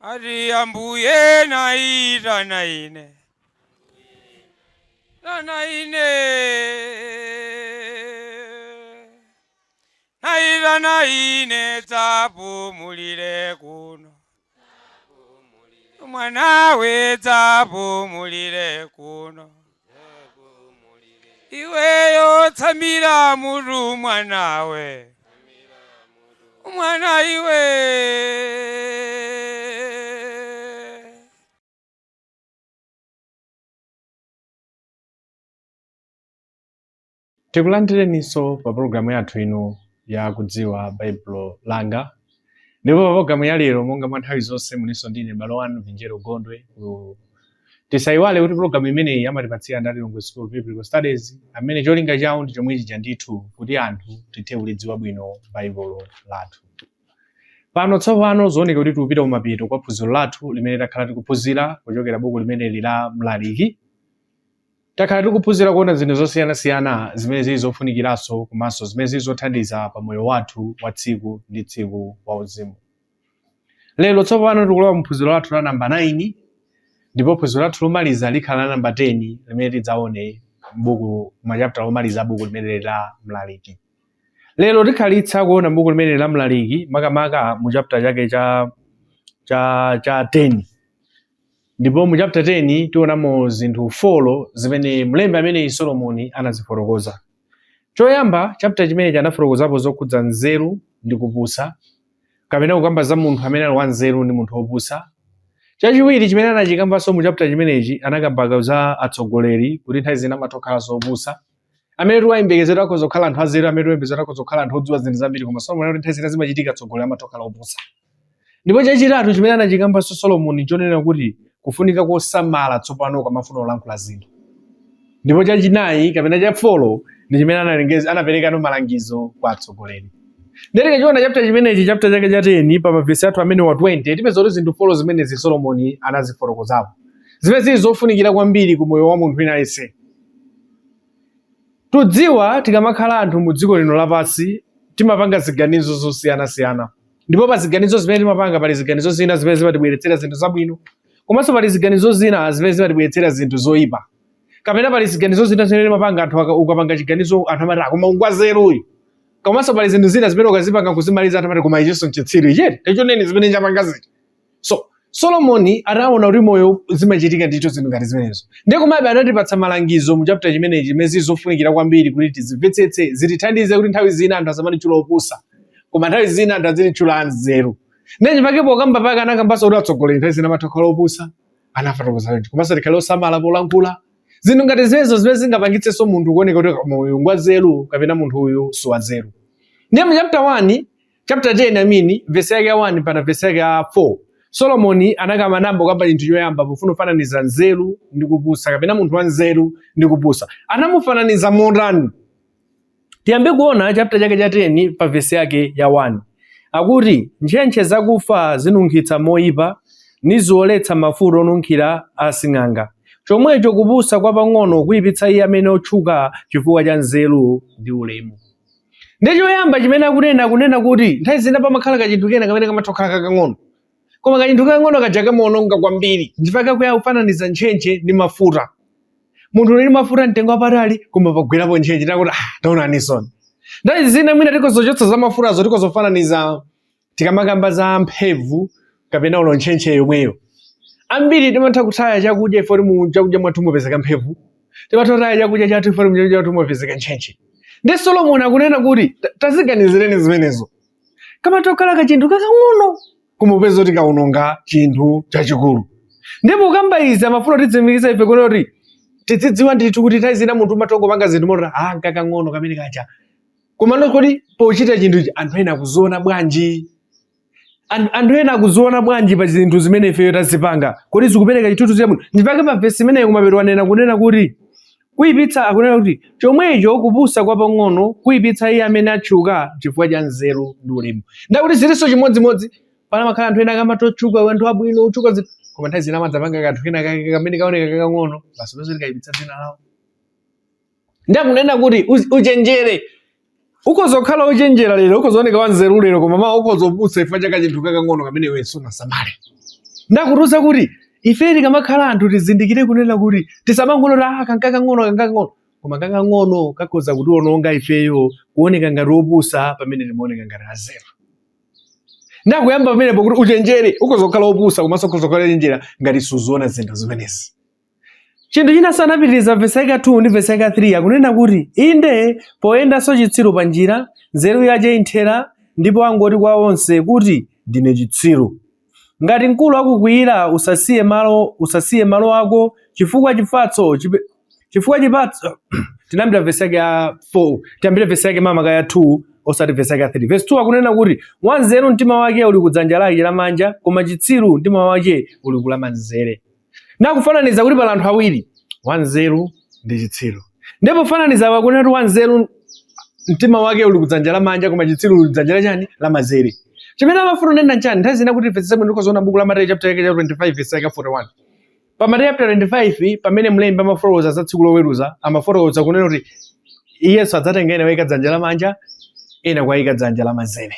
Ari ambuye naira naine naira naine tapumulire kuno mwana we tapumulire kuno iweyo tsamira muru mwana we mwana iwe tikulandireniso pa programu yathu ino ya kudziwa baibulo langa ndipo pa programu ya lero monga mwa nthawi zonse muliso ndine m'bale wanu Vinjero Gondwe. Tisayiwale kuti programu imeneyi amatipatsira ndi Lilongwe School of Biblical Studies amene cholinga chawo ndi chomwechi cha ndithu kuti anthu tithe kulidziwa bwino baibulo lathu. Pano tsopano zooneka kuti tikupita kumapito kwa phunziro lathu limene takhala tikuphunzira kuchokera buku limeneli la Mlaliki. Takhala tikuphunzira kuona zinthu zosiyanasiyana zimene zili zofunikiranso komanso zimene zili zothandiza pa moyo wathu wa tsiku ndi tsiku wa uzimu. Lero tsopano tikulowa mphunziro lathu la namba 9 ndipo phunziro lathu lomaliza likhala la namba 10 limene tidzaone buku machapter lomaliza buku limeneli la Mlaliki. Lero tikhalitsa kuona buku limeneli la Mlaliki makamaka mu chapter chake cha 10. Ndipo mu chapter 10 tionamo zinthu 4 zimene mlembi amene Solomoni anazifotokoza. Choyamba chapter chimene chanafotokozapo zokhudza nzeru ndi kupusa kapena kukamba za munthu amene ali wanzeru ndi munthu wopusa. Chachiwiri chimene anachikambanso mu chapter chimenechi anakamba za atsogoleri kuti nthawi zina amatokhala zopusa amene tiwayembekezera kuzokhala anthu azero amene tiwayembekezera kuzokhala anthu odziwa zinthu zambiri koma Solomoni nthawi zina zimachitika atsogoleri amatokhala opusa. Ndipo chachitatu chimene anachikambanso Solomoni chonena kuti kufunika kosamala tsopano ukamafuna kulankhula zinthu. Ndipo chachinayi kapena cha 4 ndi chimene anapereka malangizo kwa atsogoleri. Ndere chiona chapter chimenechi chapter chake cha 10 pa mavesi athu amene wa 20 tipeza kuti zinthu 4 zimene Solomoni anazifotokozapo zimene zili zofunikira kwambiri ku moyo wa munthu wina yense. Tudziwa tikamakhala anthu mu dziko lino lapansi timapanga ziganizo zosiyanasiyana. Ndipo pa ziganizo zimene timapanga pali ziganizo zina zimene zimatibweretsera zinthu zabwino komanso pali ziganizo zina zimene zimatibweretsera zinthu zoyipa. Kapena pali ziganizo zina zimene timapanga anthu ukapanga chiganizo anthu amati koma ungwazeru uyu. Komanso pali zinthu zina zimene ukazipanga kuzimaliza anthu amati koma ichiso nchitsiru chete techoneni zimene njapanga ziti. So Solomoni anaona kuti moyo zimachitika ndicho zinthu ngati zimenezo. Ndiye komabe anatipatsa malangizo mu chapter chimenechi zimene zizofunikira kwambiri kuti tizimvetsetse zitithandize kuti nthawi zina anthu asamatichula opusa koma nthawi zina anthu azitichula anzeru. Ndiye chipakepo kamba paka anakambanso kuti atsogoleri nthawi zina amatokhala opusa anafotokoza kuti komanso tikhale osamala polankhula. Zinthu ngati zimenezo zimene zingapangitsenso munthu kuoneka kuti moyo ngwazeru kapena munthu uyu siwazeru. Ndiye mu chapter 1 chapter 10 verse yake ya 1 pana verse yake ya 4 Solomoni anakamba nambo kamba chinthu choyamba pofuna kufananiza nzeru ndi kupusa kapena munthu wa nzeru ndi kupusa. Anamufananiza motani? Tiyambe kuona chapter chake cha 10 pa verse yake ya 1. Akuti ntchentche zakufa zinunkhitsa moyipa nizoletsa mafuta onunkhira asing'anga. Chomwecho kupusa kwa pang'ono kuyipitsa iye amene otchuka chifukwa cha nzeru ndi ulemu. Ndiye choyamba chimene akunena kuti nthawi zina pamakhala kachinthu kena kamene kamatokhala kakang'ono. Koma kachinthu kakang'ono kaja kamaononga kwambiri. Ndipaka kuya kufananiza ntchentche ndi mafuta. Munthu uli mafuta mtengo wapatali koma pagwerapo ntchentche takuti taonanisoni. Nthawi zina mwina tikozochotsa za mafutazo tikozofananiza tikamakamba za mphevu kapena ulo ntchentche yomweyo. Ambiri timatha kutaya chakudya ifoti mu chakudya mwathu mupezeka mphevu. Timatha kutaya chakudya chathu ifoti mu chakudya chathu mupezeka ntchentche. Ndiye Solomoni akunena kuti taziganizireni zimenezo. Kama tokhala kachinthu kakang'ono kumupeza kuti kaunonga chinthu chachikulu. Ndipo kamba izi amafuno tizimikiza ife kuti tidzidziwa ndithu kuti nthawi zina munthu umatongopanga zinthu moti kakang'ono kamene kacha. Komano kuti pochita chinthu anthu ena akuziona bwanji? Anthu ena akuziona bwanji pa zinthu zimene ifeyo tazipanga kuti zikupereka chitutu cha munthu. Ndipake pa verse imeneyo kumapeto anena kunena kuti kuyipitsa akunena kuti chomwecho kupusa kwa pang'ono kuyipitsa iye amene atchuka chifukwa cha nzeru ndi ulemu. Ndakuti zilinso chimodzimodzi pana makhala anthu ena akamatochuka anthu abwino otchuka koma nthawi zina amadzapanga kanthu kena kamene kaoneka kakang'ono basi lonse likayipitsa dzina lawo. Ndiye akunena kuti uchenjere. Ukozokhala uchenjera lero ukozooneka wanzeru lero koma ukozopusa chifukwa cha kachinthu kakang'ono kamene iwe sunasamale. Ndakuruza kuti ife tikamakhala anthu tizindikire kunena kuti tisamangono kankakang'ono koma kakang'ono kakhoza kutiononga ifeyo kuoneka ngati opusa pamene timaoneka ngati azero. Ndakuyamba pamenepo kuti uchenjere ukozokhala opusa komanso ukozokhala chenjera ngati suzoona zinthu zimenezi. Chinthu china sanapitiriza vesi yake 2 ndi vesi yake 3 akunena kuti inde poyendanso chitsiru pa njira nzeru yace inthera ndipo angoti kwa onse kuti ndine chitsiru. Ngati mkulu akukwiyira usasiye malo ako chifukwa chipatso tinambira vesi yake ya 4 tiyambire vesi yake mama ya 2 osati vesi yake ya 3. Vesi 2 akunena kuti wanzeru mtima wake uli kudzanja lake lamanja koma chitsiru mtima wake uli kulamanzere. Nakufananiza kuti pala anthu awiri wanzeru ndi chitsiru. Ndipo fananiza akunena kuti wanzeru mtima wake uli kudzanja lamanja koma chitsiru uli kudzanja lachani lamanzere. Chimene amafuna nenda nchani nthawi zina kuti vesi yake ndikozoona buku la Mateyu chapter yake 25 vesi yake 41. Pa Mateyu chapter 25 pamene mlembi amafotokoza za tsiku loweruza amafotokoza kunena kuti Yesu adzatenga ena wayika dzanja lamanja ena kwayika dzanja lamanzere.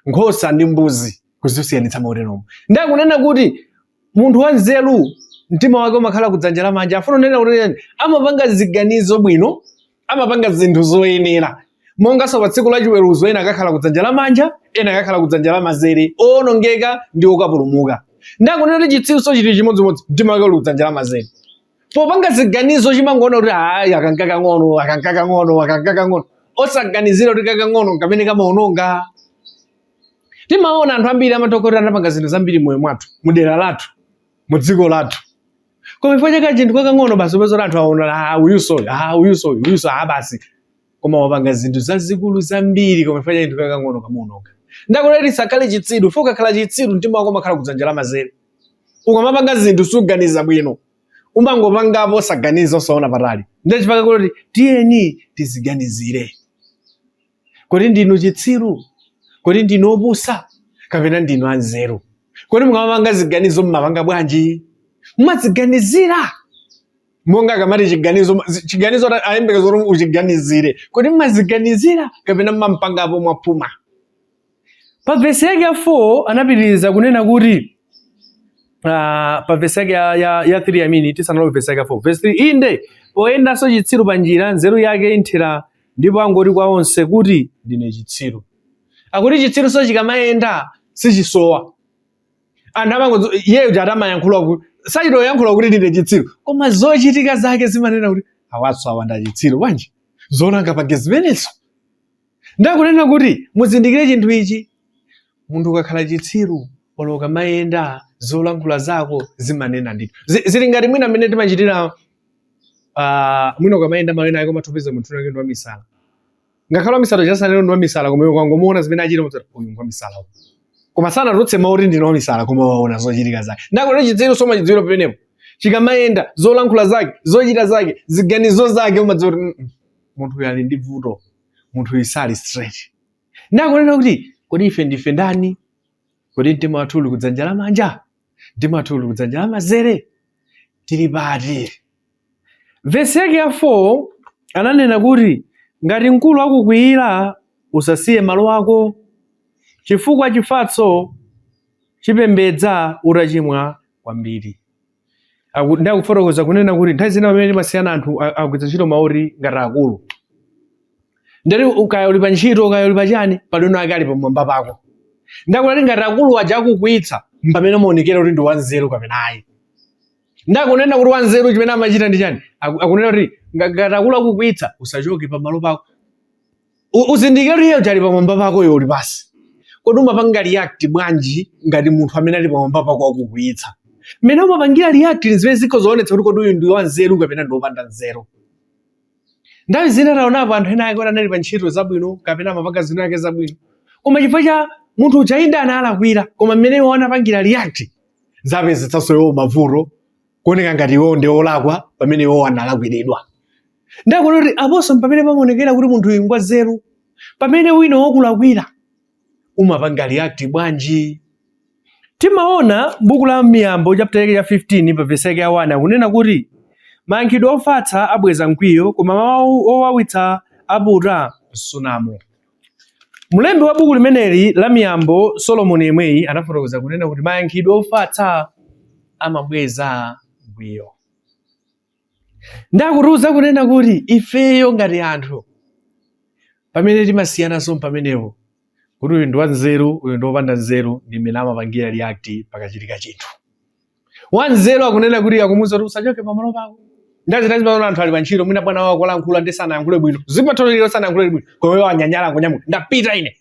Nkhosa ndi mbuzi kuzisiyanitsa maoteromo. Ndakunena kuti munthu wanzeru mtima wake umakhala kudzanja lamanja afuna kunena kuti amapanga ziganizo bwino amapanga zinthu zoyenera. Monga so pa tsiku la chiweruzo ena akakhala kudzanja lamanja ena akakhala kudzanja lamanzere owonongeka ndi okapulumuka. Ndakunena kuti chitsiru chili chimodzimodzi mtima wake uli kudzanja lamanzere. Popanga ziganizo chimangoona kuti akankakang'ono osaganizira kuti kakang'ono kamene kamaononga. Timaona anthu ambiri amatokorera anapanga zinthu zambiri moyo mwathu mudera lathu mu dziko lathu. Koma chifukwa chake chinthu kakang'ono basi upezora anthu aona uyuso basi. Koma wapanga zinthu zazikulu zambiri koma chifukwa chake chinthu kakang'ono kamaononga. Ndakunena tisakhale chitsiru fuka khala chitsiru mtima wako umakhala kudzanja lamanzere. Ukamapanga zinthu suganiza bwino. Umangopangapo osaganiza osaona patali. Ndiye chifukwa kuti tiyeni tiziganizire. Kodi ndinu chitsiru? Kodi ndinu opusa? Kapena ndinu anzeru? Kodi mukamapanga ziganizo mmapanga bwanji? Mumaziganizira. Monga kamati chiganizo ayembekeza kuti uchiganizire. Kodi mumaziganizira kapena mmampangapo mwapuma? Pa vesi yake ya 4 anapitiriza kunena kuti pa vesi yake ya 3 amini tisanalowe vesi yake ya 4. Vesi 3 inde poyendanso chitsiru pa njira nzeru yake inthera ndipo angoti kwa onse kuti ndine chitsiru. Akuti chitsiru so chikamayenda sichisowa. Anthu amango iyeyo atamayankhula kuti sachitoyankhula kuti ndine chitsiru koma zochitika zake zimanena kuti awatso awanda chitsiru bwanji zonanga pange zimenezo. Ndakunena kuti muzindikire chinthu ichi munthu ukakhala chitsiru polo ukamayenda zolankhula zako zimanena ndithu. Zili ngati mwina mmene timachitira mwina ukamayenda malena ako mathopiza munthu wake ndo wamisala. Ngakhala wamisala chasanelo ndo wamisala koma iwe ukangomuona zimene achita mutsati uyu ndo wamisala. Koma sana rutse mauti ndino wamisala koma waona zochitika zake. Ndakunena chitsiru soma chidziwiro pamenepo. Chikamayenda zolankhula zake zochita zake ziganizo zake umadziwa kuti munthu uyu ali ndi vuto. Munthu uyu sali straight. Ndakunena kuti kodi ife ndife ndani? Kodi mtima wathu uli kudzanja lamanja? Mtima wathu uli kudzanja lamanzere? Tili pati? Vesi yake ya 4 ananena kuti ngati mkulu akukwiyira usasiye malo ako chifukwa chifatso chipembedza utachimwa kwambiri. Ndakufotokoza kunena kuti nthawi zina pamene timasiyana anthu akugwiritsa ntchito maoti ngati akulu. Nderi ukaya uli pa ntchito ukaya uli pachani padwino ake ali pamwamba pako. Ndakunena ngati akulu aja akukwiyitsa pamene umaonekera kuti ndi wanzeru kapena ayi. Ndakunena kuti wanzeru chimene amachita ndi chani? Akunena kuti ngati akulu akukwiyitsa usachoke pamalo pako. Uzindikire kuti iye ali pamwamba pako iwe uli pasi. Kodi umapanga react bwanji ngati munthu amene ali pamwamba pako akukwiyitsa? Mmene umapangira react zimene zikhozoonetsa kuti kodi uyu ndi wanzeru kapena ndi wopanda nzeru. Ndawi zina taonapo anthu ena ake anali pa ntchito zabwino kapena amapanga zinthu zake zabwino. Koma chifukwa cha munthu uja inde analakwira koma mmene iwo anapangira react zapezetsanso iwo mavuto kuoneka ngati iwo ndi olakwa pamene iwo analakwiridwa. Ndakuona kuti aposo pamene pamaonekera kuti munthu uyu ngwanzeru pamene wina wokulakwira umapanga react bwanji? Timaona buku la Miyambo chapter ya 15 pa verse ya 1 akunena kuti mayankhidwe ofatsa abweza mkwiyo koma mawu owawitsa aputa msunamo. Mlembi wa buku limeneli la miyambo Solomoni yemweyi anafotokoza kunena kuti mayankhidwe ofatsa amabweza mkwiyo. Ndakutiuza kunena kuti ifeyo ngati anthu pamene timasiyanaso pamenepo kuti uyu ndi wanzeru uyu ndi wopanda nzeru ndi mmene amapangira react pakachitika chinthu. Wanzeru akunena kuti akumuwuza kuti usachoke pamalo pako. Ndazitazi paona anthu ali pantchito mwina bwana wako kulankhula ndi sanayankhule bwino zipatolero sanayankhule bwino koma iwo anyanyala kunyamuka ndapita ine.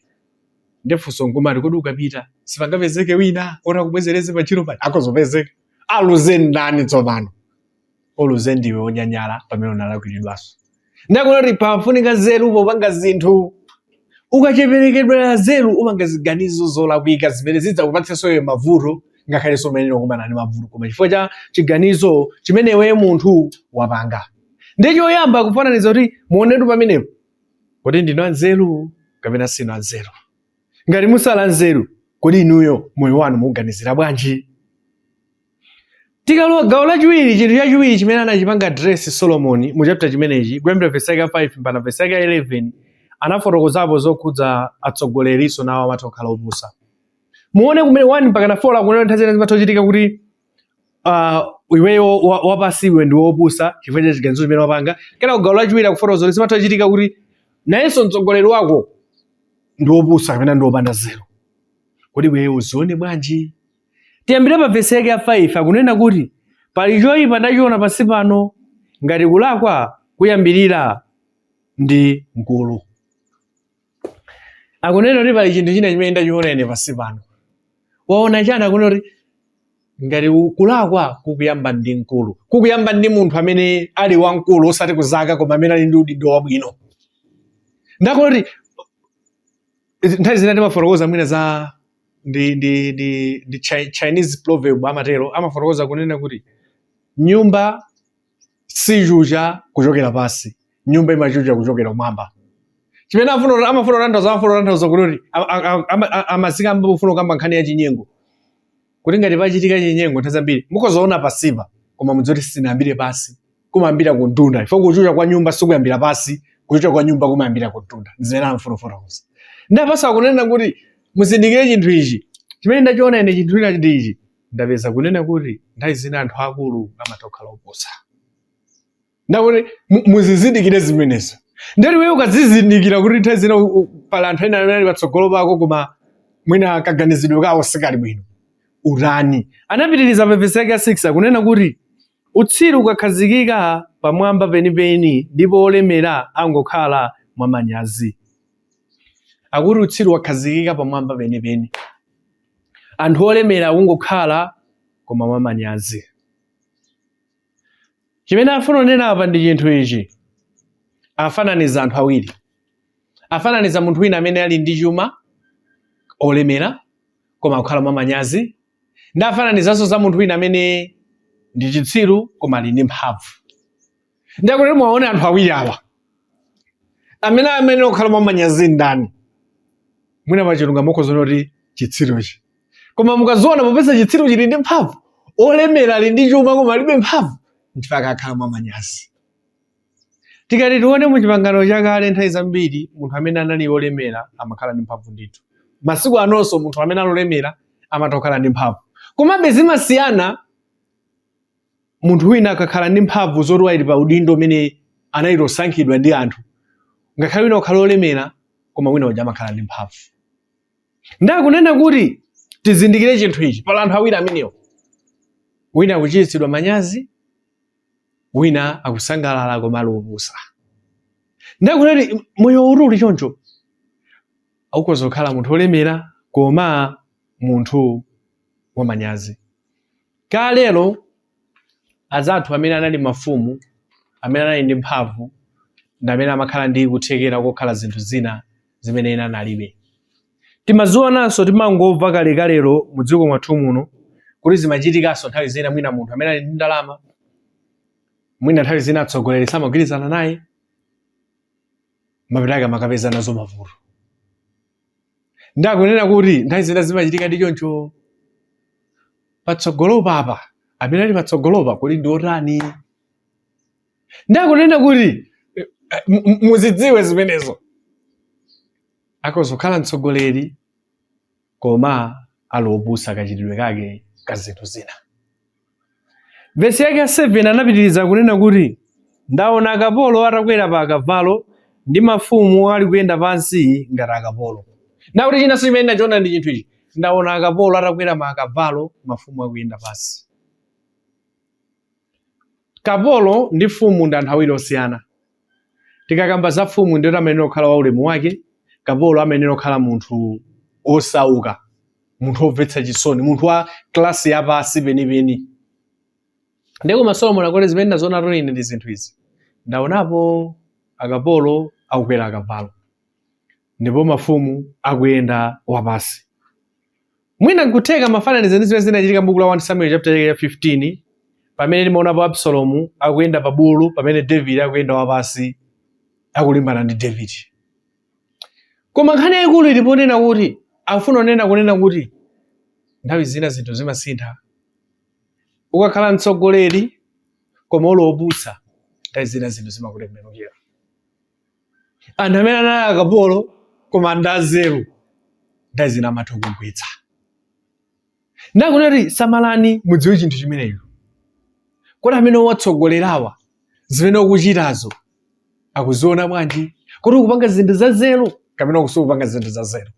Ndefunso nkumati kodi ukapita sipangapezeke wina ora kubwezereze pantchito pali akozopezeka aluze ndani tsopano oluze ndiwe onyanyala pamene unalakwiridwaso. Ndakunoti pafunika zeru popanga zinthu ukacheperekedwa zeru umanga ziganizo zolakwika zimene zidzakupatsenso iwe mavuto ngakhalenso mmene ukumana ndi mavuto koma chifukwa cha chiganizo chimene iwe munthu wapanga. Ndi choyamba kufananiza kuti muonetu pamenepo kuti ndino anzeru kapena sino anzeru. Ngati musala nzeru kodi inuyo moyo wanu mukuganizira bwanji? Tikalowa gawo lachiwiri chinthu chachiwiri chimene anachipanga address Solomoni mu chapter chimenechi kuyambira verse yake 5 mpaka verse yake 11 anafotokozapo zokhudza atsogoleriso nawo amatha kukhala opusa. Muone kumene 1 mpaka 4 akunena nthawi zina zimatha kuchitika kuti iweyo wapasi iwe ndi wopusa chifukwa cha chiganizo chimene wapanga. Kena gawo lachiwiri akufotokoza kuti zimatha kuchitika kuti nayenso mtsogoleri wako ndi wopusa kapena ndi wopanda nzeru. Kodi iweyo uzione bwanji? Tiyambire pa verse yake ya 5 akunena kuti pali choyipa ndachiona pansi pano ngati kulakwa kuyambirira ndi mkulu. Akunena kuti pali chinthu china chimene ndachiona ine pansi pano. Waona chana akunena kuti ngati kulakwa kukuyamba ndi mkulu. Kukuyamba ndi munthu amene ali wamkulu osati kuzaka koma amene ali ndi udindo wabwino. Ndakunena kuti nthawi zina timafotokoza mwina za ndi Chinese proverb amatero amafotokoza kunena kuti nyumba sichucha kuchokera pasi nyumba imachucha kuchokera kumwamba. Chimene amafuna rantauza kuti amazika ambafuna kamba nkhani ya chinyengo kuti ngati pachitika chinyengo nthawi zambiri mukozaona pasipa koma mudzoti sinayambire pasi kumayambira kuntunda ifo kuchucha kwa nyumba sikuyambira pasi kuchucha kwa nyumba kumayambira kuntunda zimene amafuna kufotokoza. Ndapasa kunena kuti muzindikire chinthu ichi chimene ndachiona ine chinthu ina ndi ichi ndapeza kunena kuti nthawi zina anthu akulu amatha kukhala oposa. Ndakuti muzizindikire zimenezo. Ndati wewe ukazizindikira kuti nthawi zina pali anthu ena amene ali patsogolo pako koma mwina kaganizidwe kawo sikali bwino urani. Anapitiriza pa verse yake 6 akunena kuti utsiru ukakhazikika pamwamba penipeni ndipo olemera angokhala mwamanyazi. Akuti utsiru wakhazikika pamwamba penipeni anthu olemera akungokhala koma mwamanyazi. Chimene afuna kunena apa ndi chinthu ichi afananiza anthu awiri. Afananiza munthu wina amene ali ndi chuma olemera koma akukhala mwamanyazi ndi afananizanso za munthu wina amene ndi chitsiru koma ali ndi mphamvu. Ndakuti mwaone anthu awiri awa amene okhala mwamanyazi ndani mwina pachilunga mukhozona kuti chitsiruchi koma mukaziona popeza chitsiru chili ndi mphamvu olemera ali ndi chuma koma alibe mphamvu mpaka akhala mwamanyazi. Tikati tione mu chipangano chakale nthawi zambiri munthu amene anali olemera amakhala ndi mphamvu ndithu. Masiku anonso munthu amene alolemera amatha kukhala ndi mphamvu komabe zimasiyana. Munthu wina akakhala ndi mphamvu zoti ali pa udindo umene anali osankhidwa ndi anthu ngakhale wina okhala olemera koma wina uja amakhala ndi mphamvu. Ndakunena kuti tizindikire chinthu ichi pala anthu awiri amenewo wina akuchititsidwa manyazi wina akusangalala koma ali opusa. Ndakunena kuti moyo uli choncho aukoza kukhala munthu olemera koma munthu wamanyazi. Kalelo azathu amene anali mafumu amene anali ndi mphamvu ndi amene amakhala ndi kuthekera kokhala zinthu zina zimene ena analibe. Timazionanso timangomva kalekalero mu dziko mwathu muno kuti zimachitikanso nthawi zina mwina munthu amene ali ndi ndalama mwina nthawi zina atsogoleri samagwirizana naye mapitaka makapeza nazo mavuto. Ndakunena kuti nthawi zina zimachitika ndi choncho patsogolo papa amene ali patsogolopa kuli ndi otani. Ndakunena kuti muzidziwe zimenezo akozokhala mtsogoleri koma alobusa kachitidwe kake ka zinthu zina. Vesi yake ya 7 anapitiriza kunena kuti ndaona akapolo atakwera pa akavalo ndi mafumu ali kuyenda pansi ngati akapolo. Nakuti chinanso chimene ndachiona ndi chinthu ichi, ndaona akapolo atakwera pa akavalo mafumu akuyenda pansi. Kapolo ndi fumu ndi anthu awiri osiyana. Tikakamba za fumu ndiyo amenera kukhala wa ulemu wake, kapolo amenera kukhala munthu osauka, munthu obvetsa chisoni, munthu wa klasi yapasi penipeni. Ndeko Solomoni akole zimene ndazonato ine ndi zinthu izi. Ndaonapo akapolo akukwera akavalo ndipo mafumu akuyenda wapasi. Mwina nkutheka mafananizo ndi zimene zinachitika m'buku la 1 Samuel chapter 15 pamene timaonapo Absalomu akuyenda pa bulu pamene David akuyenda wapasi akulimbana ndi David. Koma nkhani yayikulu iliponena kuti akufuna kunena kuti nthawi zina zinthu zimasintha. Ukakhala mtsogoleri koma olobutsa nthawi zina zinthu zimakutembenukira. Anthu amene anali akapolo koma ndazeru nthawi zina amatha kugwetsa. Ndakunati samalani mudziwe chinthu chimenecho. Kodi amene watsogolerawa zimene ukuchitazo akuziona bwanji? Kuti ukupanga zinthu za zero kapena kusukupanga zinthu za zero?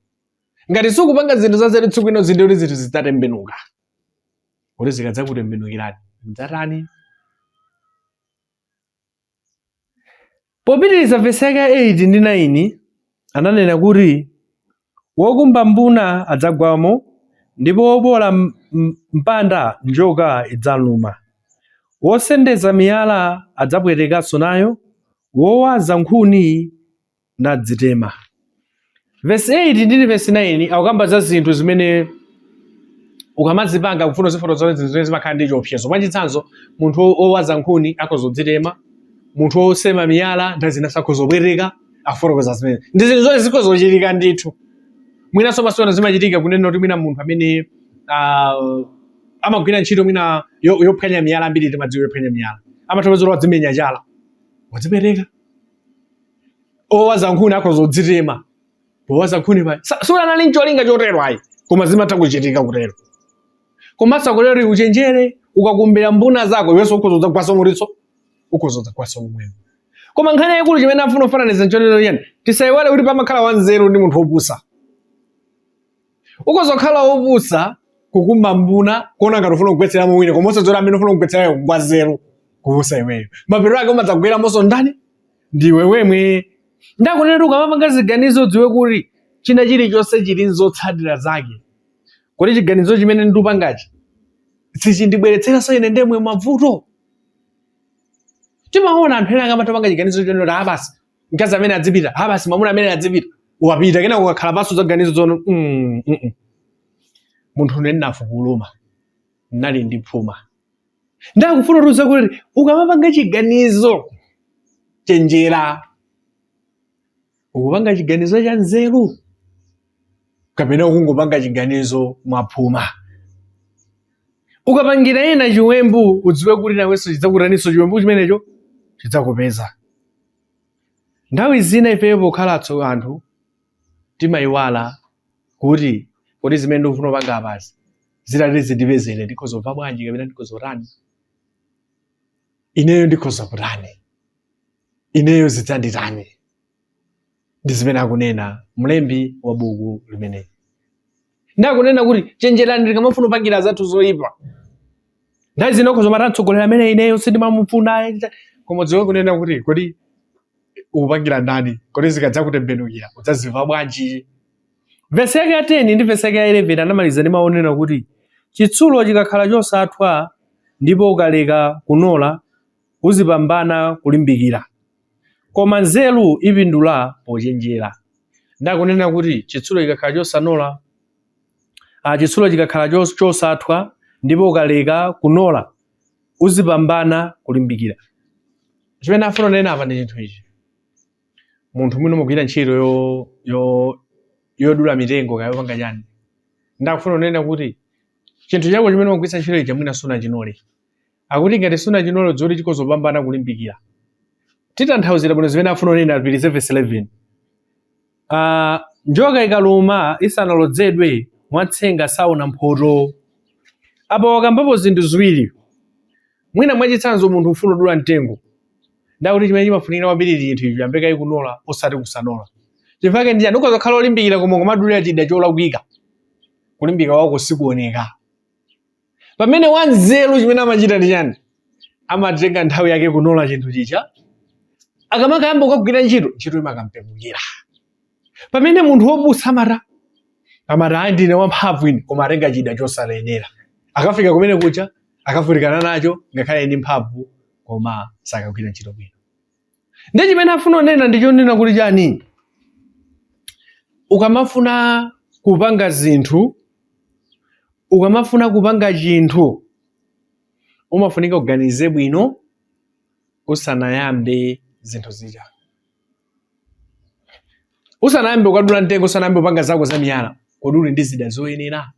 Ngati sukupanga zinthu za zero tsiku ino zinthu zinthu zidzatembenuka. Kuti zikadzakutembenukirani mdzatani? Popitiriza vesi yake 8 ndi 9 ananena kuti wokumba mbuna adzagwamo ndipo wobola mpanda njoka idzaluma. Wosendeza miyala adzapwetekanso nayo, wowaza nkhuni nadzitema. Vesi 8 ndi vesi 9 akukamba za zinthu zimene ukamazipanga kufuna ziforo zone zimene zimakhala ndi chiopsezo. Mwachitsanzo munthu owaza nkhuni akozodzitema, munthu osema miyala nthawi zina sakozobwereka afotokoza zimene. Ndi zinthu zonse zikozochitika ndithu. Mwinanso masona zimachitika kunena kuti mwina munthu amene amagwira ntchito mwina yophwanya miyala ambiri timadziwa yophwanya miyala. Amathokozera wadzimenya chala. Wadzipereka. Owaza nkhuni akozodzitema. Owaza nkhuni pa. Sulanali ncholinga chotero ayi. Koma zimatha kuchitika kutero. Komanso kulero uchenjere ukakumbira mbuna zako iwenso ukozodza kwaso mulitso ukozodza kwaso mumwene. Koma nkhani yayikulu chimene afuna kufananiza nchonero yani tisayiwale kuti pamakhala wanzeru ndi munthu opusa. Ukozokhala opusa kukumba mbuna kuona ngati ufuna kugwetseramo wina koma usadzora amene ufuna kugwetserayo ngwazeru kupusa iweyo. Mapiro ake umadzagwera monso ndani? Ndiwe wemwe. Ndakunena ukamapanga ziganizo dziwe kuti china chilichonse chili nzotsatira zake. Kuti chiganizo chimene ndikupangachi sichindibweretseranso ine ndemwe mavuto. Timaona anthu ena akamapanga chiganizo chonena abasi mkazi amene adzipita, abasi mwamuna amene adzipita, wapita kena ukakhala pansi zaganizo zono munthu unene nafu kuluma nali ndi phuma. Ndakufuna kutuza kuti ukamapanga chiganizo chenjera, ukupanga chiganizo cha nzeru kapena ukungopanga chiganizo mwaphuma. Ukapangira ena chiwembu udziwe kuti nawenso chidzakutaniso chiwembu chimenecho chidzakupeza. Nthawi zina ifeyo pokhalatso anthu timayiwala kuti kodi zimene ndikufuna kupanga apasi zitati zindipezere ndikhozobva bwanji kapena ndikhozotani. Ineyo ndikhozotani, ineyo zidzanditani. Ndi zimene akunena mlembi wa buku limene. Ndakunena kuti chenjerani ndikamafuna kupangira zathu zoyipa. Nthawi zina ukhozomata mtsogoleri amene ineyo sindimamufuna koma dziwe kunena kuti kodi ukupangira ndani, kodi zikadzakutembenukira udzazimva bwanji. Vesi yake ya 10 ndi vesi yake ya 11 anamaliza ndi maonena kuti chitsulo chikakhala chosathwa ndipo ukaleka kunola uzipambana kulimbikira, koma nzeru ipindula pochenjera. Ndakunena kuti chitsulo chikakhala chosanola, chitsulo chikakhala chosathwa ndipo ukaleka kunola uzipambana kulimbikira. Chimene afuna kunena apa ndi chinthu ichi. Munthu mwina mugwira ntchito yodula mitengo kaya yopanga chani. Ndakufuna kunena kuti chinthu chako chimene mugwiritsa ntchito ichi mwina suna chinole. Akuti ngati suna chinole dzoti chikozopambana kulimbikira. Titanthauzira bwino zimene afuna kunena apitirize vesi 11. njoka ikaluma isanalodzedwe mwatsenga saona mphoto. Apo wakambapo zinthu ziwiri. Mwina mwachitsanzo munthu ufuna kudula mtengo. Ndakuti chimene chimafunikira kwambiri chinthu ichi yambeka ikunola osati kusanola. Chifukwa ndi ukhoza kukhala olimbikira koma kumadulira chida cholakwika. Kulimbika wako sikuoneka. Pamene wanzeru chimene amachita ndi chani? Amatenga nthawi yake kunola chinthu chicha. Akamakayamba kukagwira ntchito imakampemukira. Pamene munthu wopusa amata ndine wamphamvu ine koma atenga chida chosayenera. Akafika kumene kucha akavutikana nacho ngakhale ndi mphamvu koma sakagwira ntchito bwino. Ndi chimene afuna kunena ndicho nena kuti chani? Ukamafuna kupanga zinthu, ukamafuna kupanga chinthu, umafunika kuganize bwino usanayambe zinthu zija. Usanayambe ukadula mtengo, usanayambe upanga zako za miyala, kodi uli ndi zida zoyenera.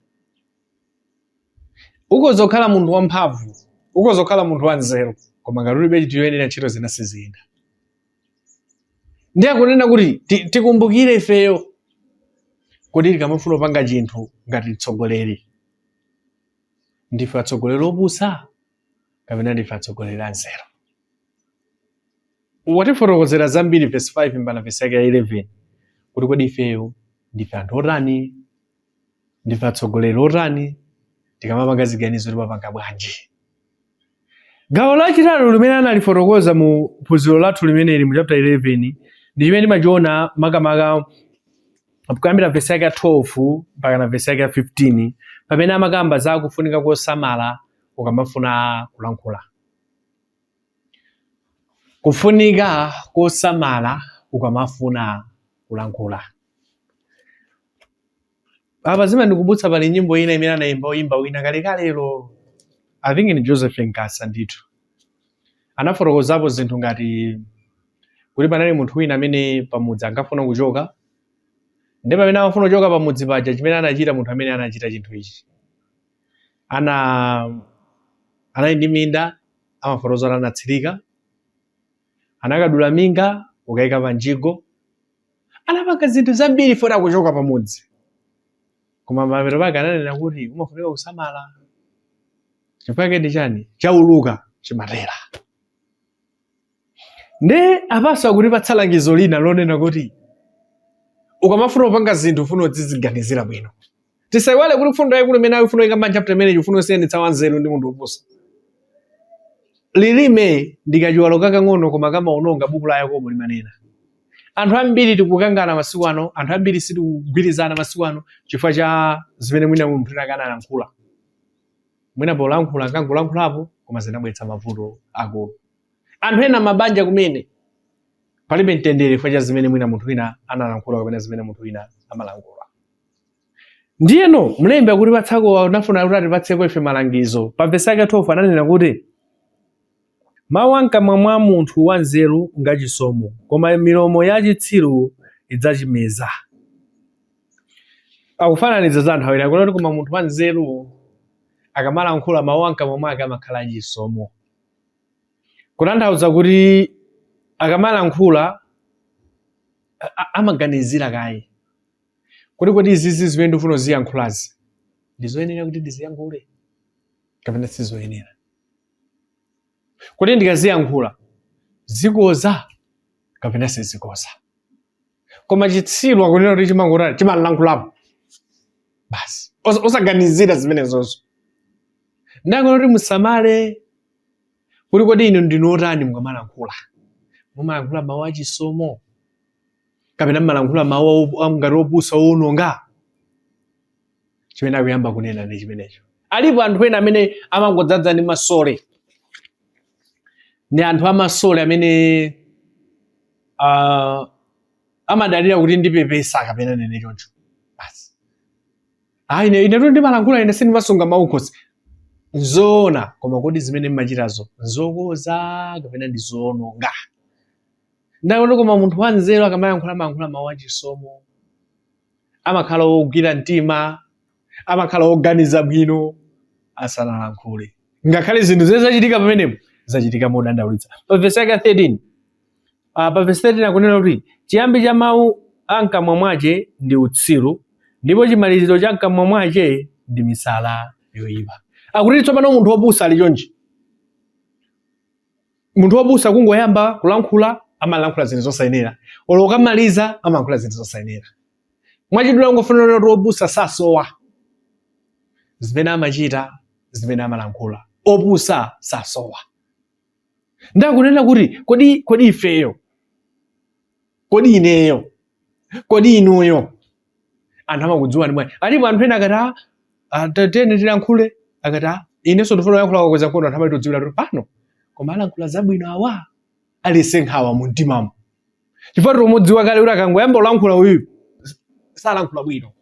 Ukhoza kukhala munthu wamphamvu, ukhoza kukhala munthu wanzeru, koma ngati ulibe chinthu choyenera ntchito zina siziyenda. Ndiye akunena kuti tikumbukire ifeyo kodi tikamafuna kupanga chinthu ngati mtsogoleri. Ndife atsogoleri opusa kapena ndife atsogoleri anzeru. Watifotokozera zambiri verse 5 mpaka verse 11 kuti kodi ifeyo ndife anthu otani, ndife atsogoleri otani, tikamapanga ziganizo timapanga bwanji. Gawo lachitatu limene analifotokoza mu phunziro lathu limeneli mu chapter 11 ndi chimene timachiona makamaka kuyambira verse yake 12 mpaka na verse yake 15 pamene amakamba za kufunika kosamala ukamafuna kulankhula. Kufunika kosamala ukamafuna kulankhula. Apa zima ndikubutsa pali nyimbo ina imene anayimba wina kalekalelo. I think ni Joseph Nkasa ndithu. Anafotokozapo zinthu ngati kuti panali munthu wina amene pamudzi ankafuna kuchoka. Ndipo pamene amafuna kuchoka pamudzi paja chimene anachita munthu amene anachita chinthu ichi. Anali ndi minda, amafotokoza anatsirika. Anakadula minga, ukayika panjigo. Anapanga zinthu zambiri fora kuchoka pamudzi. Koma mapeto pake ananena kuti umafunika kusamala. Chifukwa ndi chani? Chauluka chimatera. Nde apasa kuti patsalangizo lina lonena kuti ukamafuna kupanga zinthu ufuna uziganizira bwino. Tisaiwale kuti fundo yake kumene ufuna ikamba chapter imene ufuna usiyanitsa wanzeru ndi munthu wopusa. Lilime ndikachiwalo kakang'ono koma kamaononga buku la Yakobo limanena. Anthu ambiri tikukangana masiku ano, anthu ambiri sitikugwirizana masiku ano chifukwa cha zimene mwina munthu akana alankhula. Mwina polankhula kangolankhulapo koma zinabweretsa mavuto akulu. Anthu ena mabanja kumene palibe mtendere chifukwa cha zimene mwina munthu wina analankhula kapena zimene munthu wina amalankhula. Ndiyeno mlembi akuti patsako anafuna kuti atipatseko ife malangizo. Pa verse yake 12 ananena kuti mawu amkamwa mwa munthu wanzeru ngachisomo, koma milomo ya chitsiru idzachimeza. Akufananiza za anthu awiri akuti koma munthu wanzeru akamalankhula mawu amkamwa mwake amakhala chisomo. Kutanthauza kuti akamalankhula amaganizira kaye. Kuti izizi zimene ndifuna ziyankhulazi ndizoyenera kuti ndiziyankhule kapena sizoyenera. Kuti ndikaziyankhula zikoza kapena sizikoza. Koma chitsiru akunena kuti chimangotani chimalankhulapo. Basi osaganizira zimene zonso. Ndakuti kuti musamale kuti kodi ino ndinotani mukamalankhula. Mumalankhula mawu achisomo kapena mumalankhula mawu ngati opusa owononga. Chimene akuyamba kunena ndi chimenecho. Alipo anthu ena amene amangodzaza ndi masole. Ni anthu amasole amene amadalira kuti ndipepesa kapena nene choncho. Basi. Ine ndimalankhula ine sindimasunga mawu khosi. Nzoona koma kodi zimene mmachitazo nzokoza kapena ndizononga. Ndakuti koma munthu wanzeru akamayankhula mawu achisomo amakhala ogwira mtima, amakhala oganiza bwino asanalankhule. Ngakhale zinthu zimene zachitika pamenepo zachitika modandaulitsa. Pa verse yake 13 pa verse 13 akunena kuti chiyambi cha mawu amkamwa mwache ndi utsiru, ndipo chimaliziro cha mkamwa mwache ndi misala yoyipa. Akuti tsopano munthu wopusa ali chonchi. Munthu wopusa kungoyamba kulankhula amalankhula zinthu zosayenera, olo ukamaliza amalankhula zinthu zosayenera. Mwachidula ungofunira kuti wopusa sasowa zimene amachita, zimene amalankhula. Opusa sasowa. Ndakunena kuti kodi ifeyo, kodi ineyo, kodi inuyo anthu amakudziwa ndi mwayi. Alipo anthu ena akati tatene tilankhule, akati inenso ndifuna kuyankhula kwakweza mkono, anthu amatidziwira kuti pano koma alankhula zabwino awa alese nkhawa mu mtimamo. Chifukwa tomudziwa kale kuti akangoyamba ulankhula uyu salankhula bwino.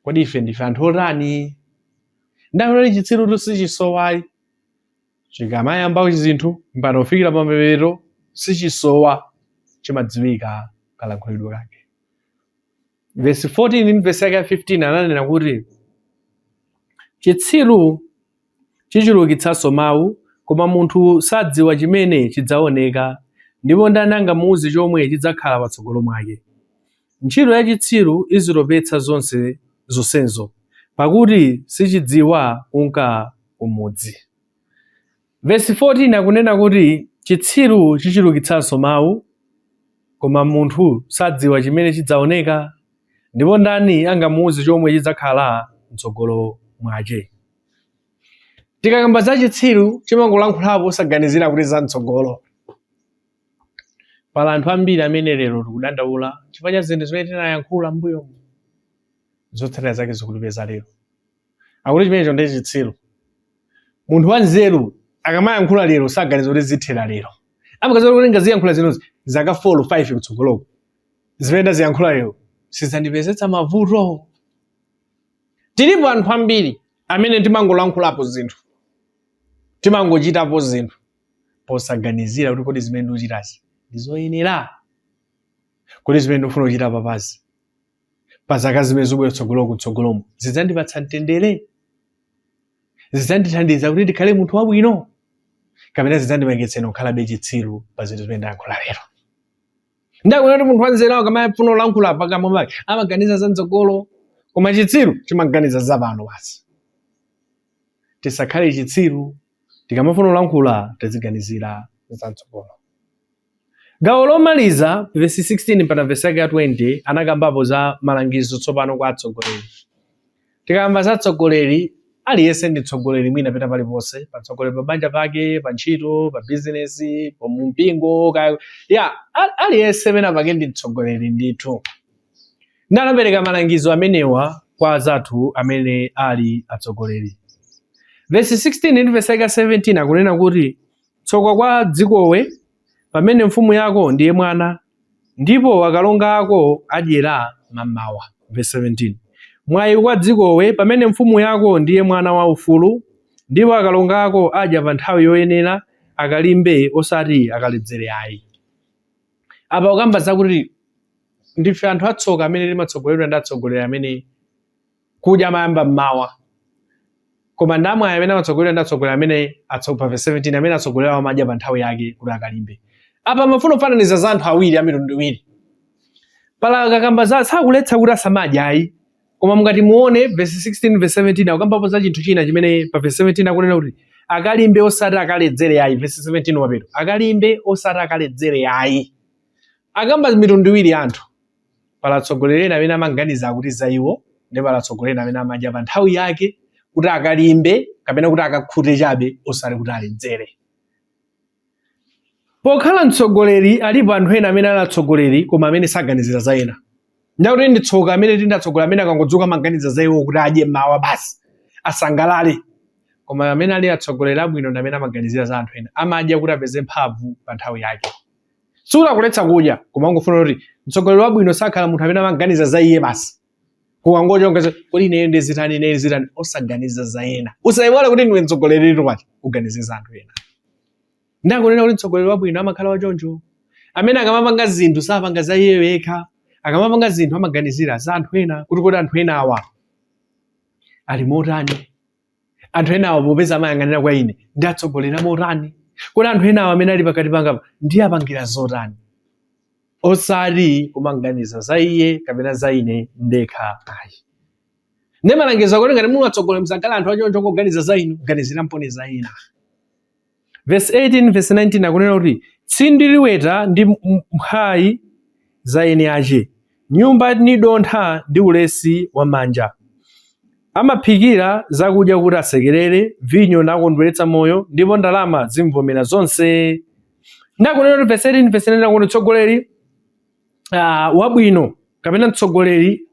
Kodi ife ndife anthu otani? Ndakunena chitsiru tusichisowayi. Chikamayamba zinthu mpaka ufikira pamapeto sichisowa, chimadziwika kalankhulidwe kake. Verse 14 verse 15 ananena kuti chitsiru chichulukitsanso mawu, koma munthu sadziwa chimene chidzaoneka, ndipo ndani angamuwuze chomwe chidzakhala patsogolo mwake. Ntchito ya chitsiru izitopetsa zonsezo, pakuti sichidziwa kunka kumudzi. Verse 14 akunena kuti chitsiru chichulukitsanso mawu, koma munthu sadziwa chimene chidzaoneka, ndipo ndani angamuwuze chomwe chidzakhala mtsogolo mwake. Tikakamba za chitsiru chimangolankhulapo osaganizira kuti za mtsogolo. Pala anthu ambiri amene lero tikudandaula chifukwa cha zinthu zimene tinayankhula mbuyo zotsatira zake zikutipeza lero. Akuti chimenecho ndi chitsiru. Munthu wanzeru akamayankhula lero saganiza kuti zithera lero. Amakadziwa kuti ngaziyankhula zinozi zaka 4 5 kutsogoloko. Zimene ndaziyankhula lero sizandipezetsa mavuto. Tilipo anthu ambiri amene timangolankhulapo zinthu, timangochitapo zinthu posaganizira kuti kodi zimene ndikuchitazi ndizoyenera, kodi zimene ndikufuna kuchita papazi pa zaka zimene zobwera kutsogolomo zidzandipatsa mtendere, zidzandithandiza kuti ndikhale munthu wabwino, kapena zidzandipangitsa kukhalabe chitsiru pa zinthu zimene ndayankhula lero. Ndakunena kuti munthu wanzeru akamafuna kulankhula pakamwa pake amaganiza za mtsogolo, koma chitsiru chimaganiza za pano basi. Tisakhale chitsiru, tikamafuna kulankhula tiziganizira za mtsogolo. Gawo lomaliza verse 16 mpaka verse 20 anakambapo za malangizo tsopano kwa atsogoleri. Tikamba za atsogoleri, aliyense ndi mtsogoleri mwina peta paliponse, patsogoleri pa banja pake, pa ntchito, pa business, pa mpingo, aliyense pena pake ndi mtsogoleri ndithu. Ndanapereka malangizo amenewa kwa azathu amene ali atsogoleri. Verse 16 ndi verse 17 akunena kuti tsoka kwa dzikowe pamene mfumu yako ndiye mwana, ndipo akalonga ako adyera mamawa. Verse 17. Mwayi kwa dzikowe pamene mfumu yako ndiye mwana wa ufulu, ndipo akalonga ako adya pa nthawi yoyenera, akalimbe osati akaledzere ayi. Apa ukamba zakuti ndife anthu atsoka amene timatsogoleredwa ndi atsogoleri amene kudya amayamba mmawa, koma ndamwayi amene amatsogoleredwa ndi atsogoleri amene atsopa. Verse 17 amene atsogolera amadya pa nthawi yake kuti akalimbe. Apa mafuna kufananiza za anthu awiri a mitundu iwiri. Pala kakamba za sakuletsa kuti asamadya ayi, koma mungati muone verse 16 verse 17 akambapo za chinthu china chimene pa verse 17 akunena kuti akalimbe osati akaledzere ayi. Verse 17 wapeto akalimbe osati akaledzere ayi. Akamba mitundu iwiri anthu, pala atsogoleri amene amaganiza kuti za iwo, ndi pala atsogoleri amene amadya pa nthawi yake kuti akalimbe kapena kuti akakhute chabe osati kuti aledzere. Pokhala mtsogoleri alipo anthu ena amene ali atsogoleri koma amene saganizira za ena. Ndakuti ndi tsoka amene tindi atsogoleri amene akangodzuka maganiza za iwo kuti adye mawa basi asangalale, koma amene ali atsogoleri abwino ndi amene amaganizira za anthu ena, amadya kuti apeze mphamvu pa nthawi yake. Sikuletsa kudya, koma ungofuna kuti mtsogoleri wabwino sakhala munthu amene amaganiza za iye basi. Kukangoja ungeze kuti ineyo ndi zitani osaganiza za ena. Usayiwale kuti ndiwe mtsogoleri kwati uganize za anthu ena. Ndakunena kuti mtsogoleri wabwino amakhala wachoncho, amene akamapanga zinthu sapanga za iye yekha, akamapanga zinthu amaganizira za anthu ena, kuti kodi anthu ena awa ali motani, anthu ena awa popeza amayang'anira kwa ine ndi atsogolera motani, kodi anthu ena awa amene ali pakati panga ndi apangira zotani. osati kumanganiza za iye kapena za ine ndekha ayi. Ne malangizo akuti ngati munthu atsogolera msakhala anthu achoncho kuganiza za inu, ganizira mponi za ina. Verse 18 verse 19 akunena kuti sindiliweta ndi mphayi za ene ache, nyumba ni dontha ndi ulesi wa manja. Amaphikira zakudya kuti asekerere, vinyo nakondweretsa moyo, ndipo ndalama zimvomera zonse. Ndakunena kuti verse 18 verse 19 akuti mtsogoleri wabwino kapena mtsogoleri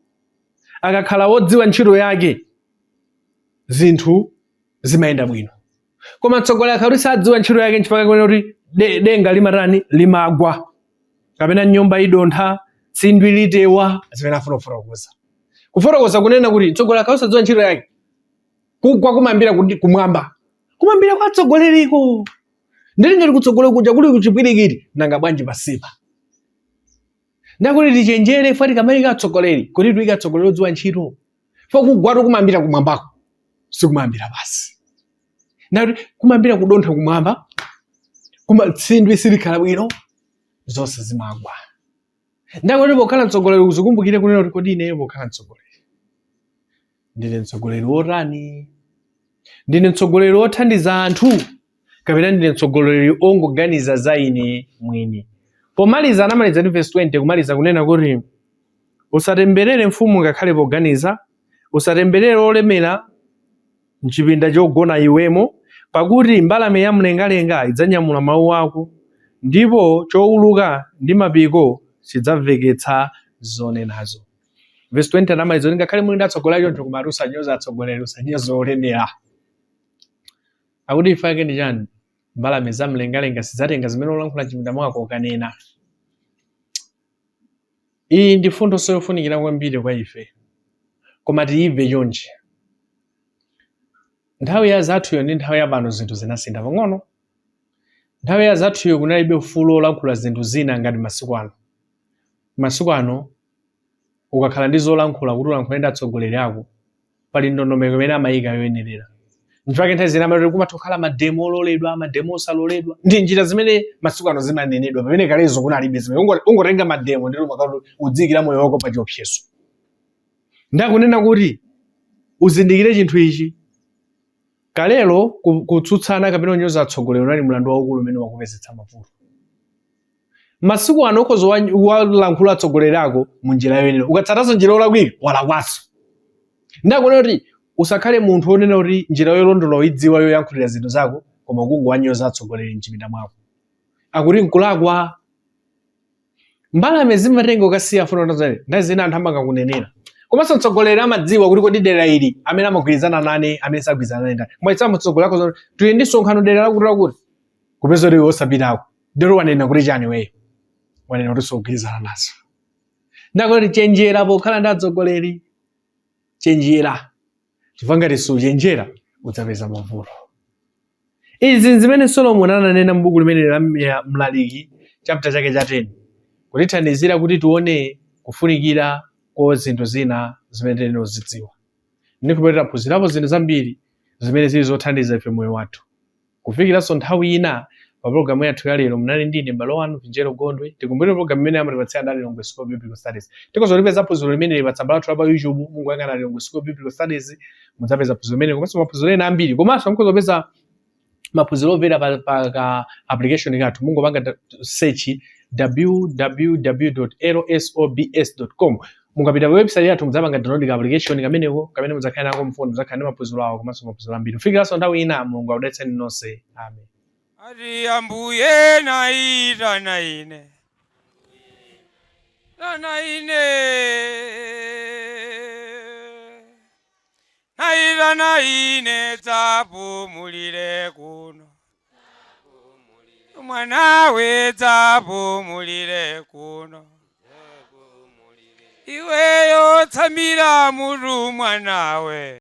akakhala wodziwa ntchito yake, zinthu zimayenda bwino. Koma mtsogoleri akhala kuti sadziwa ntchito yake, nchifukwa kunena kuti denga limatani limagwa, kapena nyumba idontha, tsindwi litewa, zimene afuna kufotokoza. Kufotokoza kunena kuti mtsogoleri akhala sadziwa ntchito yake, kugwa kumambira kuti kumwamba, kumambira kwa mtsogoleriko. Ndili ngati kutsogolera kuja kuli kuchipwirikiti, nanga bwanji pasipa. Ndakuti tichenjere fati kamali katsogoleri kuti tuyika tsogoleri odziwa ntchito. Fo kugwatu kumambira kumwambako, sikumambira basi. Ndakuti kumambira kudontha kumwamba, tsindwi silikhala bwino, zonse zimagwa. Ndakuti pokhala mtsogoleri uzikumbukire kunena kuti kodi ineyo pokhala mtsogoleri ndine mtsogoleri wotani? Ndine mtsogoleri wothandiza anthu kapena ndine mtsogoleri ongoganiza za ine mwini? Pomaliza anamaliza ndi verse 20 kumaliza kunena kuti usatemberere mfumu ngakhale poganiza, usatemberere olemera mchipinda chogona iwemo, pakuti mbalame ya mlengalenga idzanyamula mawu ako, ndipo chowuluka ndi mapiko chidzamveketsa zonenazo. Verse 20 anamaliza kuti ngakhale muli ndi atsogoleri choncho koma usanyoza atsogoleri, usanyoza olemera. Akuti ifa yake ndi chani? Mbalame za mlengalenga sizzatenga zimene ulankhula m'chipinda mwako ukanena. Iyi ndi fundo yofunikira kwambiri kwa ife, koma tiyimve chonchi. Nthawi ya zathuyo ndi nthawi ya pano zinthu zinasintha pang'ono. Nthawi ya zathuyo kunalibe ufulu olankhula zinthu zina ngati masiku ano. Masiku ano ukakhala ndi zolankhula kuti ulankhule ndi atsogoleri ako, pali ndondomeko imene amayika yoyenerera. Nchifukwa nthawi zina amatoti kumatokhala mademo ololedwa, mademo osaloledwa, ndi njira zimene masiku ano zimanenedwa, pamene kalezo kunalibe zimene. Ungotenga mademo ndi umakati udzikira moyo wako pa chiopsezo. Ndakunena kuti uzindikire chinthu ichi. Kalelo kutsutsana kapena kunyoza atsogoleri unali mlandu waukulu umene wakupezetsa mavuto. Masiku ano ukhoza walankhula atsogoleri ako munjira yoyenera, ukatsataso njira yolakwika walakwaso. Ndakunena kuti usakhale munthu onena kuti njira yolondola uyidziwa yoyankhulira zinthu zako, koma kungowanyoza atsogoleri m'chipinda mwako. Akuti nkulakwa. Mbalame zimatenga ukasiya afuna kutazale, ndazi zina anthu amangakunenera. Komanso mtsogoleri amadziwa kuti kodi dera ili amene amagwirizana nane, amene sagwirizana nane ndani. Koma itsamu mtsogoleri ako tuli ndi sonkhano dera lakuti kupeza kuti osapitako. Ndero wanena kuti chani weyo? Wanena kuti sogwirizana nazo. Ndakuti chenjera pokhala ndi atsogoleri. Chenjera. Chifukwa ngati suchenjera udzapeza mavuto. Izi zimene Solomoni ananena m'buku limene la Mlaliki chapter chake cha 10 kutithandizira kuti tione kufunikira kwa zinthu zina zimene tinozidziwa. Ndikupetera phunzirapo zinthu zambiri zimene zili zothandiza ife moyo wathu. Kufikiranso nthawi ina pa programu yathu ya lero munali ndine m'bale wanu Vinjero Gondwe. Tikumbukire programu imene amatipatsira ndali Lilongwe School of Biblical Studies. Tikozolipeza phunziro limene lili pa tsamba lathu la pa YouTube, mungayang'ana Lilongwe School of Biblical Studies, mudzapeza phunziro limene komanso maphunziro ena ambiri. Komanso mukuzopeza maphunziro obvera pa application yathu, mungopanga search www.lsobs.com. Mungapita pa website yathu mudzapanga download application kameneko kamene mudzakhala nako mfoni, mudzakhala ndi maphunziro awo komanso maphunziro ambiri. Kufikiranso nthawi ina Mulungu akudalitseni nonse. Amen. Ati Ambuye naita na ine. Naita na ine tapumulire kuno. Mwanawe tapumulire kuno. Iweyo tsamira muru mwanawe.